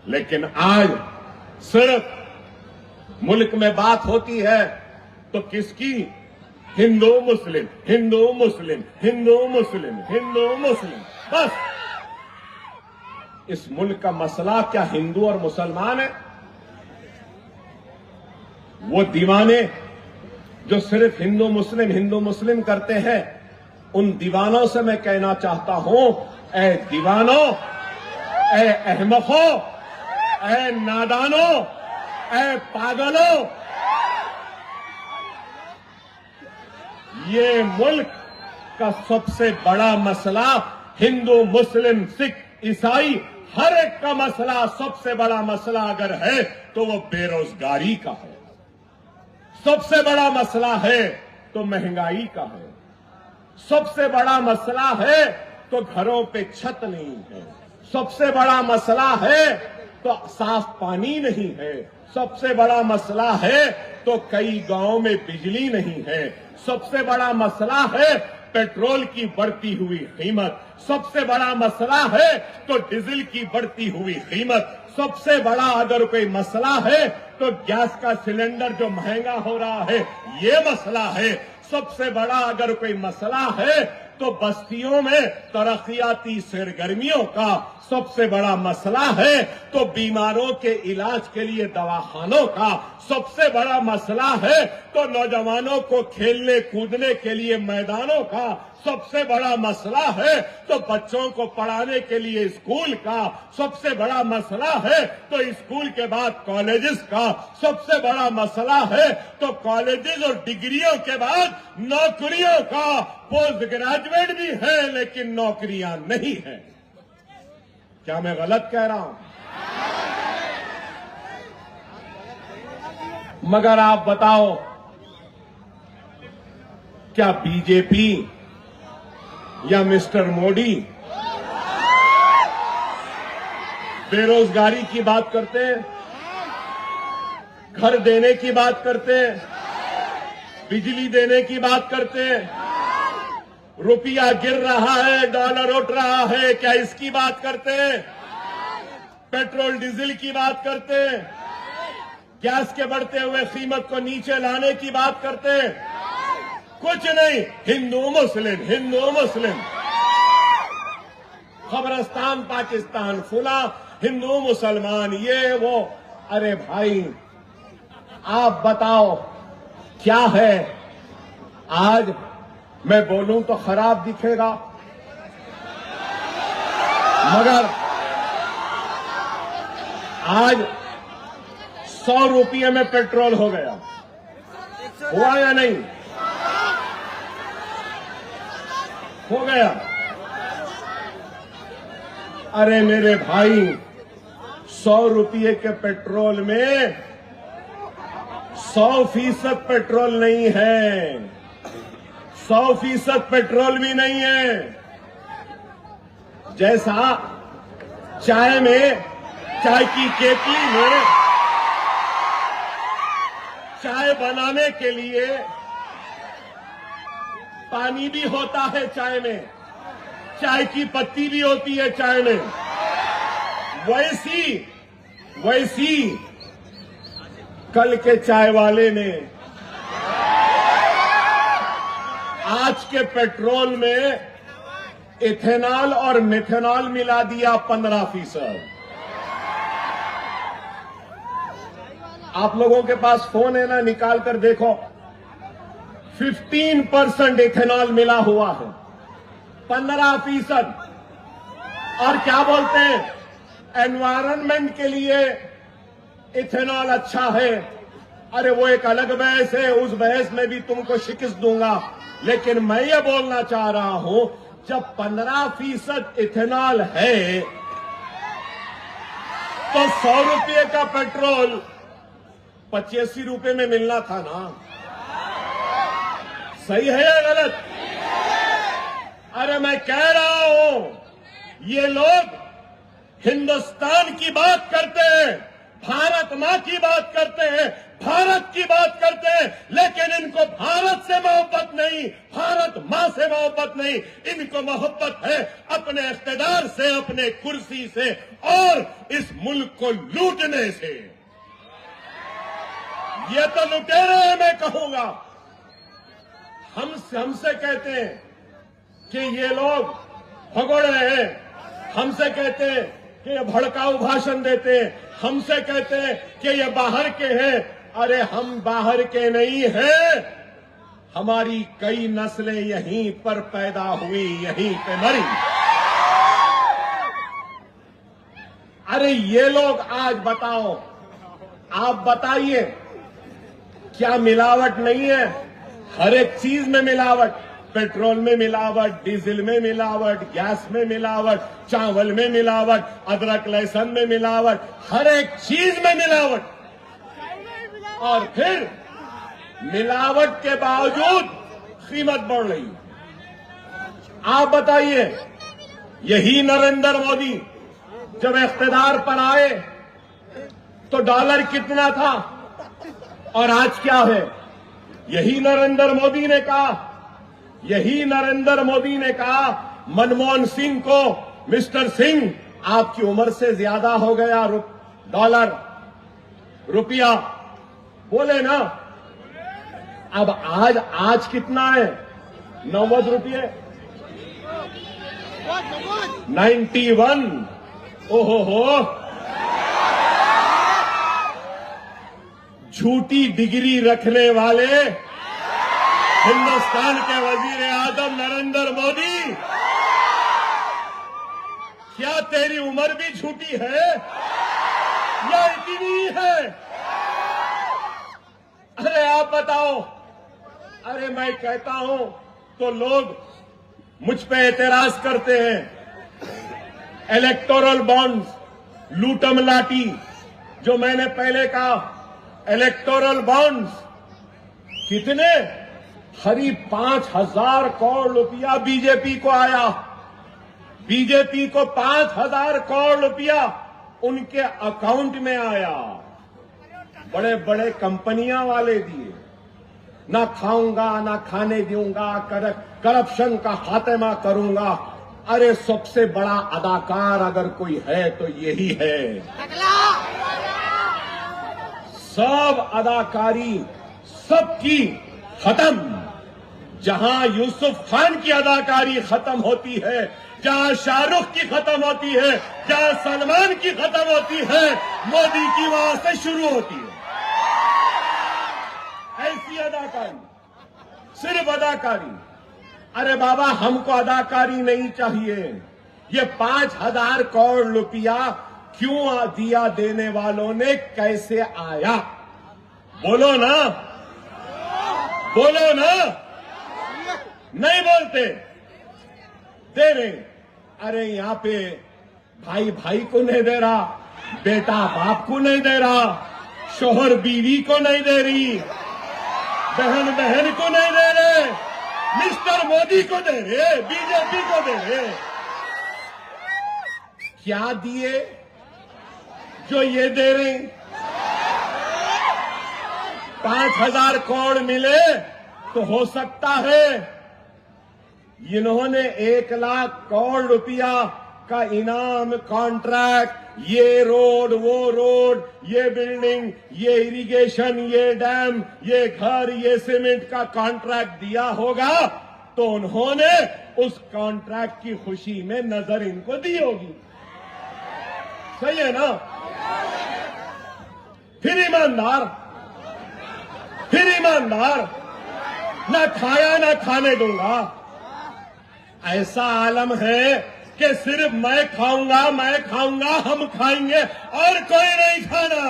लेकिन आज सिर्फ मुल्क में बात होती है तो किसकी? हिंदू मुस्लिम, हिंदू मुस्लिम, हिंदू मुस्लिम, हिंदू मुस्लिम। बस इस मुल्क का मसला क्या हिंदू और मुसलमान है? वो दीवाने जो सिर्फ हिंदू मुस्लिम करते हैं, उन दीवानों से मैं कहना चाहता हूं, ऐ दीवानों, ऐ अहमकों, ऐ नादानों, ऐ पागलों, ये मुल्क का सबसे बड़ा मसला हिंदू मुस्लिम सिख ईसाई हर एक का मसला, सबसे बड़ा मसला अगर है तो वो बेरोजगारी का है। सबसे बड़ा मसला है तो महंगाई का है। सबसे बड़ा मसला है तो घरों पे छत नहीं है। सबसे बड़ा मसला है तो साफ पानी नहीं है। सबसे बड़ा मसला है तो कई गांवों में बिजली नहीं है। सबसे बड़ा मसला है पेट्रोल की बढ़ती हुई कीमत। सबसे बड़ा मसला है तो डीजल की बढ़ती हुई कीमत। सबसे बड़ा अगर कोई मसला है तो गैस का सिलेंडर जो महंगा हो रहा है, ये मसला है। सबसे बड़ा अगर कोई मसला है तो बस्तियों में तरक्याती सरगर्मियों का सबसे बड़ा मसला है। तो बीमारों के इलाज के लिए दवाखानों का सबसे बड़ा मसला है। तो नौजवानों को खेलने कूदने के लिए मैदानों का सबसे बड़ा मसला है। तो बच्चों को पढ़ाने के लिए स्कूल का सबसे बड़ा मसला है। तो स्कूल के बाद कॉलेजेस का सबसे बड़ा मसला है। तो कॉलेजेस और डिग्रियों के बाद नौकरियों का, पोस्ट ग्रेजुएट भी है लेकिन नौकरियां नहीं है। क्या मैं गलत कह रहा हूं? मगर आप बताओ, क्या बीजेपी या मिस्टर मोदी बेरोजगारी की बात करते हैं, घर देने की बात करते हैं, बिजली देने की बात करते हैं, रुपया गिर रहा है, डॉलर उठ रहा है, क्या इसकी बात करते हैं? पेट्रोल डीजल की बात करते हैं, गैस के बढ़ते हुए कीमत को नीचे लाने की बात करते हैं? कुछ नहीं, हिंदू मुस्लिम, हिंदू मुस्लिम, खबरस्तान पाकिस्तान, फुला हिंदू मुसलमान, ये वो। अरे भाई आप बताओ क्या है? आज मैं बोलूं तो खराब दिखेगा, मगर आज 100 रुपये में पेट्रोल हो गया। हुआ या नहीं? हो गया। अरे मेरे भाई, 100 रुपये के पेट्रोल में 100% पेट्रोल नहीं है, 100% पेट्रोल भी नहीं है। जैसा चाय में, चाय की केतली में चाय बनाने के लिए पानी भी होता है, चाय में चाय की पत्ती भी होती है चाय में, वैसी कल के चाय वाले ने आज के पेट्रोल में इथेनॉल और मिथेनॉल मिला दिया 15%। आप लोगों के पास फोन है ना, निकाल कर देखो, 15% इथेनॉल मिला हुआ है, 15%। और क्या बोलते हैं, एनवायरनमेंट के लिए इथेनॉल अच्छा है। अरे वो एक अलग बहस है, उस बहस में भी तुमको शिकस्त दूंगा। लेकिन मैं ये बोलना चाह रहा हूं, जब 15% इथेनॉल है तो 100 रुपये का पेट्रोल 85 रुपये में मिलना था ना? सही है या गलत? अरे मैं कह रहा हूं, ये लोग हिंदुस्तान की बात करते हैं, भारत मां की बात करते हैं, भारत की बात करते हैं, लेकिन इनको भारत से मोहब्बत नहीं, भारत मां से मोहब्बत नहीं, इनको मोहब्बत है अपने इख्तिदार से, अपने कुर्सी से और इस मुल्क को लूटने से। ये तो लुटेरे हैं, मैं कहूंगा। हमसे कहते हैं कि ये लोग भगोड़ रहे हैं, हमसे कहते हैं कि ये भड़काऊ भाषण देते हैं, हमसे कहते हैं कि ये बाहर के हैं। अरे हम बाहर के नहीं हैं, हमारी कई नस्लें यहीं पर पैदा हुई, यहीं पे मरी। अरे ये लोग आज बताओ, आप बताइए, क्या मिलावट नहीं है? हर एक चीज में मिलावट, पेट्रोल में मिलावट, डीजल में मिलावट, गैस में मिलावट, चावल में मिलावट, अदरक लहसुन में मिलावट, हर एक चीज में मिलावट। और फिर मिलावट के बावजूद कीमत बढ़ रही। आप बताइए, यही नरेंद्र मोदी जब इख्तिदार पर आए तो डॉलर कितना था और आज क्या है? यही नरेंद्र मोदी ने कहा, यही नरेंद्र मोदी ने कहा मनमोहन सिंह को, मिस्टर सिंह आपकी उम्र से ज्यादा हो गया डॉलर, रुपया, बोले ना। अब आज कितना है? 90 रुपये, 91। ओहो हो, झूठी डिग्री रखने वाले हिंदुस्तान के वजीर आजम नरेंद्र मोदी, क्या तेरी उम्र भी झूठी है या इतनी है? अरे आप बताओ। अरे मैं कहता हूं तो लोग मुझ पे एतराज करते हैं। इलेक्टोरल बॉन्ड्स, लूटम लाटी, जो मैंने पहले कहा, इलेक्टोरल बॉन्ड्स कितने? करीब 5,000 करोड़ रुपया बीजेपी को आया। बीजेपी को 5,000 करोड़ रुपया उनके अकाउंट में आया। बड़े बड़े कंपनियां वाले दिए। ना खाऊंगा, ना खाने दूंगा, करप्शन का खात्मा करूंगा। अरे सबसे बड़ा अदाकार अगर कोई है तो यही है। सब अदाकारी सबकी खत्म। जहां यूसुफ खान की अदाकारी खत्म होती है, जहां शाहरुख की खत्म होती है, जहां सलमान की खत्म होती है, मोदी की वहां से शुरू होती है। ऐसी अदाकारी, सिर्फ अदाकारी। अरे बाबा, हमको अदाकारी नहीं चाहिए। ये 5,000 करोड़ रुपया क्यों दिया? देने वालों ने कैसे आया? बोलो ना, बोलो ना। नहीं बोलते, दे रहे। अरे यहां पे भाई भाई को नहीं दे रहा, बेटा बाप को नहीं दे रहा, शोहर बीवी को नहीं दे रही, बहन बहन को नहीं दे रहे, मिस्टर मोदी को दे रहे, बीजेपी को दे रहे। क्या दिए जो ये दे रहे? 5,000 करोड़ मिले तो हो सकता है इन्होंने 1 लाख करोड़ रुपया का इनाम, कॉन्ट्रैक्ट, ये रोड, वो रोड, ये बिल्डिंग, ये इरिगेशन, ये डैम, ये घर, ये सीमेंट का कॉन्ट्रैक्ट दिया होगा तो उन्होंने उस कॉन्ट्रैक्ट की खुशी में नजर इनको दी होगी। सही है ना? फिर ईमानदार, ना खाया ना खाने दूंगा। ऐसा आलम है कि सिर्फ मैं खाऊंगा, हम खाएंगे और कोई नहीं खाना।